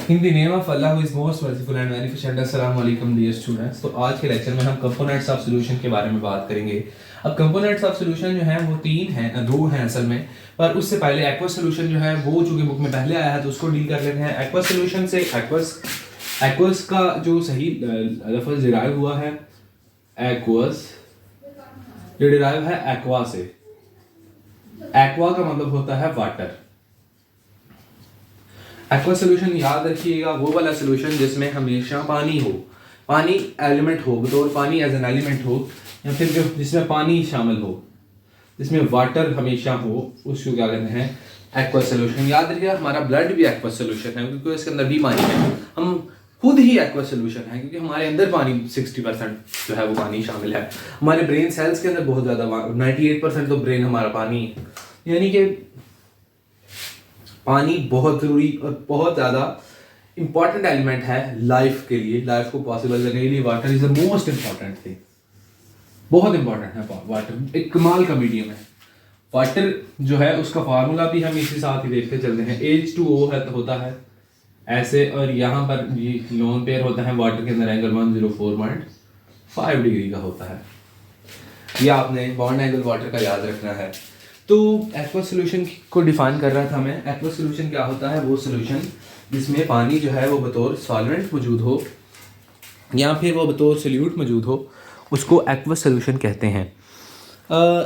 In the name of Allah who is most merciful and beneficent, अस्सलाम वालेकुम dear students। तो आज के लेक्चर में हम कंपोनेंट्स ऑफ सॉल्यूशन के बारे में बात करेंगे। अब कंपोनेंट्स ऑफ सॉल्यूशन जो है वो दो हैं असल में, पर उससे पहले एक्वस सॉल्यूशन जो है वो चूंकि बुक में पहले आया है तो उसको डील कर लेते हैं। एक्वस सॉल्यूशन से एक्वस का जो सही लफ्ज़ डिराइव हुआ है एक्वस, जो डिराइव है एक्वा से। एक्वा का मतलब होता है वाटर। एक्वा सोल्यूशन याद रखिएगा, वो वाला सोल्यूशन जिसमें हमेशा पानी हो, पानी एलिमेंट हो, बतौर पानी एज एन एलिमेंट हो, या फिर जो जिसमें पानी शामिल हो, जिसमें वाटर हमेशा हो, उसको क्या कहते हैं एक्वा सोल्यूशन। याद रखिएगा हमारा ब्लड भी एक्वा सोल्यूशन है क्योंकि इसके अंदर भी पानी है। हम खुद ही एक्वा सोल्यूशन है क्योंकि हमारे अंदर पानी 60% जो है वो पानी शामिल है। हमारे ब्रेन सेल्स के अंदर बहुत ज़्यादा 98% तो ब्रेन हमारा पानी है। यानी कि पानी बहुत ज़रूरी और बहुत ज़्यादा इंपॉर्टेंट एलिमेंट है लाइफ के लिए। लाइफ को पॉसिबल करने के लिए water is the most important thing, बहुत इंपॉर्टेंट है वाटर। एक कमाल का मीडियम है वाटर जो है। उसका फार्मूला भी हम इसी साथ ही देखते चलते हैं। H2O होता है ऐसे, और यहाँ पर ये लोन पेयर होता है वाटर के अंदर, एंगल 104.5 डिग्री का होता है। ये आपने बॉन्ड एंगल वाटर का याद रखना है। तो एक्वस सॉल्यूशन को डिफाइन कर रहा था मैं। एक्वस सॉल्यूशन क्या होता है? वो सॉल्यूशन जिसमें पानी जो है वो बतौर सॉल्वेंट मौजूद हो या फिर वो बतौर सोल्यूट मौजूद हो, उसको एक्वस सॉल्यूशन कहते हैं।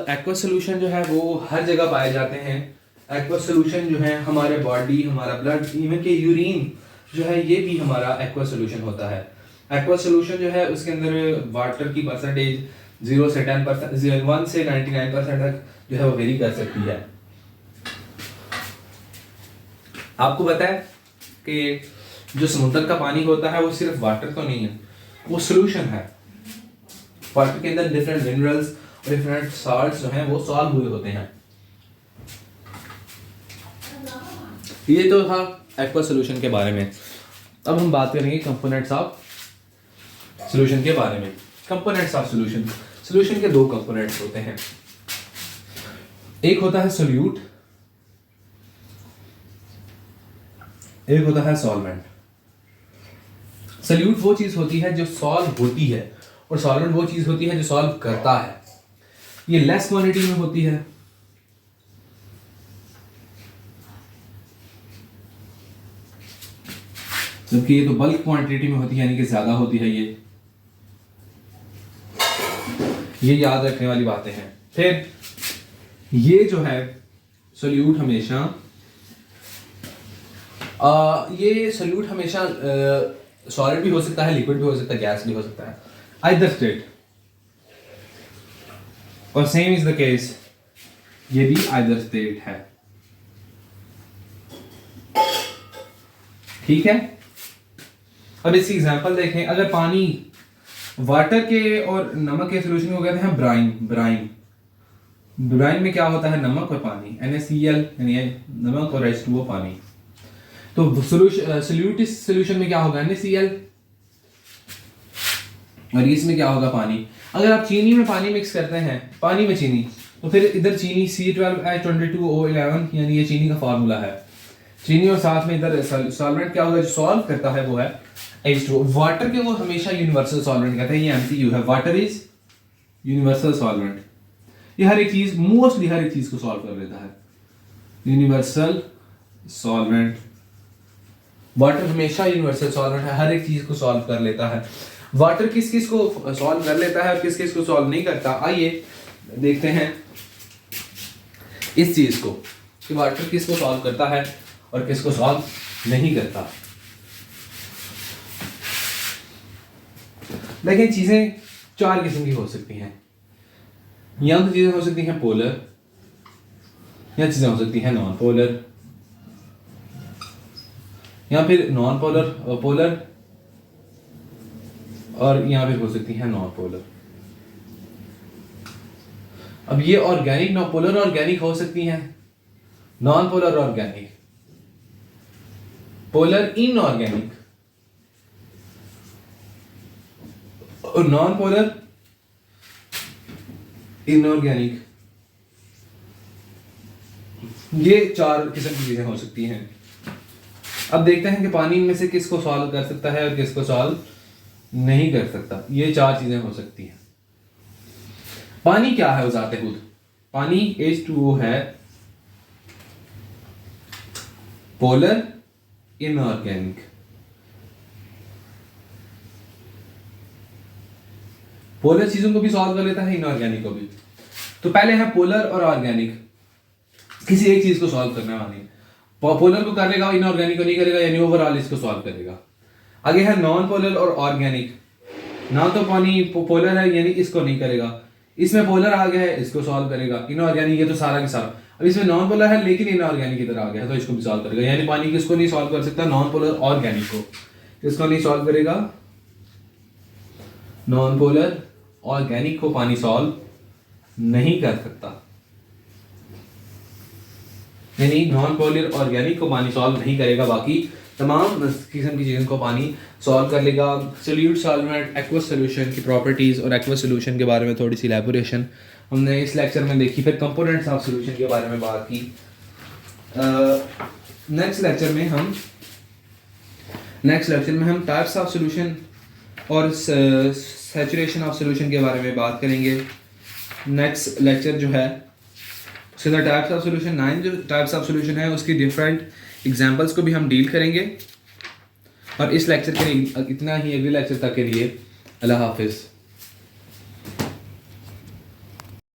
एक्वस सॉल्यूशन जो है वो हर जगह पाए जाते हैं। एक्वस सॉल्यूशन जो है हमारे बॉडी, हमारा ब्लड, इवन के यूरिन जो है ये भी हमारा एक्वस सॉल्यूशन होता है। एक्वस सॉल्यूशन जो है उसके अंदर वाटर की परसेंटेज 0 से 10%, 1 से 99% तक जो है वो वेरी कर सकती है। आपको पता है कि जो समुद्र का पानी होता है वो सिर्फ वाटर तो नहीं है, वो सॉल्यूशन है। वाटर के अंदर डिफरेंट मिनरल्स और डिफरेंट सॉल्ट्स जो हैं वो सॉल्व हुए होते हैं। ये तो था एक्वा सॉल्यूशन के बारे में। अब हम बात करेंगे कंपोनेंट्स ऑफ सॉल्यूशन के बारे में। कंपोनेंट्स ऑफ सॉल्यूशन, सॉल्यूशन के दो कंपोनेंट्स होते हैं। एक होता है सोल्यूट, एक होता है सॉल्वेंट। सोल्यूट वो चीज होती है जो सॉल्व होती है, और सॉल्वेंट वो चीज होती है जो सॉल्व करता है। ये लेस क्वांटिटी में होती है, जबकि ये तो बल्क क्वांटिटी में होती है, यानी कि ज्यादा होती है। ये याद रखने वाली बातें हैं। फिर ये जो है सोल्यूट हमेशा ये सोल्यूट हमेशा सॉलिड भी हो सकता है, लिक्विड भी हो सकता है, गैस भी हो सकता है, आइदर स्टेट। और सेम इज द केस, ये भी आइदर स्टेट है। ठीक है। अब इसकी एग्जांपल देखें। अगर पानी, वाटर के और नमक के सॉल्यूशन को कहते हैं ब्राइन। ब्राइन में क्या होता है? नमक और पानी, NaCl यानी नमक और H2O पानी। तो सोल्यूट सॉल्यूशन में क्या होगा? NaCl, और इसमें क्या होगा? पानी। अगर आप चीनी में पानी मिक्स करते हैं, पानी में चीनी, तो फिर इधर चीनी C12H22O11 यानी ये चीनी का फार्मूला है। चीनी और साथ में इधर सॉल्वेंट क्या होगा जो सॉल्व करता है वो है H2O। वाटर के वो हमेशा यूनिवर्सल सॉल्वेंट कहते हैं। ये MCQ है, वाटर इज यूनिवर्सल सॉल्वेंट। ये हर एक चीज, मोस्टली हर एक चीज को सॉल्व कर लेता है, यूनिवर्सल सॉल्वेंट। वाटर हमेशा यूनिवर्सल सॉल्वेंट है, हर एक चीज को सॉल्व कर लेता है। वाटर किस किस को सॉल्व कर लेता है और किस किस को सॉल्व नहीं करता? आइए देखते हैं इस चीज को कि वाटर किस को सॉल्व करता है और किस को सॉल्व नहीं करता। लेकिन चीजें 4 किस्म की हो सकती हैं। या तो चीजें हो सकती हैं पोलर, या चीजें हो सकती हैं नॉन पोलर, या फिर नॉन पोलर पोलर, और या फिर हो सकती हैं नॉन पोलर। अब ये ऑर्गेनिक, नॉन पोलर ऑर्गेनिक हो सकती हैं, non polar organic, polar inorganic और नॉन पोलर इनऑर्गेनिक। ये 4 किस्म की चीजें हो सकती हैं। अब देखते हैं कि पानी इनमें से किसको सॉल्व कर सकता है और किसको सॉल्व नहीं कर सकता। ये 4 चीजें हो सकती हैं। पानी क्या है ज़ाते खुद? पानी H2O है, पोलर इनऑर्गेनिक। पोलर चीजों को भी सॉल्व कर लेता है, इनऑर्गेनिक को भी। तो पहले है पोलर और ऑर्गेनिक, किसी एक चीज को सॉल्व करने वाली। पोलर को करेगा, इनऑर्गेनिक को नहीं करेगा, यानी ओवरऑल इसको सॉल्व करेगा। आगे है नॉन पोलर और ऑर्गेनिक। ना तो पानी पोलर है यानी इसको नहीं करेगा, इसमें पोलर आ गया है इसको सॉल्व करेगा। इनऑर्गेनिक है तो सारा का सारा। अब इसमें नॉन पोलर है लेकिन इनऑर्गेनिक की तरह आ गया है तो इसको भी सॉल्व करेगा। यानी पानी किसको नहीं सॉल्व कर सकता? नॉन पोलर ऑर्गेनिक को। किसको नहीं सॉल्व करेगा? नॉन पोलर ऑर्गेनिक को पानी सॉल्व नहीं कर सकता, यानी नॉन पोलर ऑर्गेनिक को पानी सॉल्व नहीं करेगा, बाकी तमाम किस्म की चीज़ों को पानी सॉल्व कर लेगा। सोल्यूट, सॉल्वेंट, एक्वस सोल्यूशन की प्रॉपर्टीज़ और एक्वस सोल्यूशन के बारे में थोड़ी सी इलैबोरेशन हमने इस लेक्चर में देखी। फिर कंपोनेंट्स ऑफ सोल्यूशन के बारे में बात की। नेक्स्ट लेक्चर में हम टाइप्स ऑफ सोल्यूशन और सैचुरेशन ऑफ सोल्यूशन के बारे में बात करेंगे। नेक्स्ट लेक्चर जो है उसके अंदर टाइप्स ऑफ सोल्यूशन 9 जो टाइप्स ऑफ सोल्यूशन है उसकी डिफरेंट एग्जांपल्स को भी हम डील करेंगे। और इस लेक्चर के लिए इतना ही। अगले लेक्चर तक के लिए अल्लाह हाफिज़।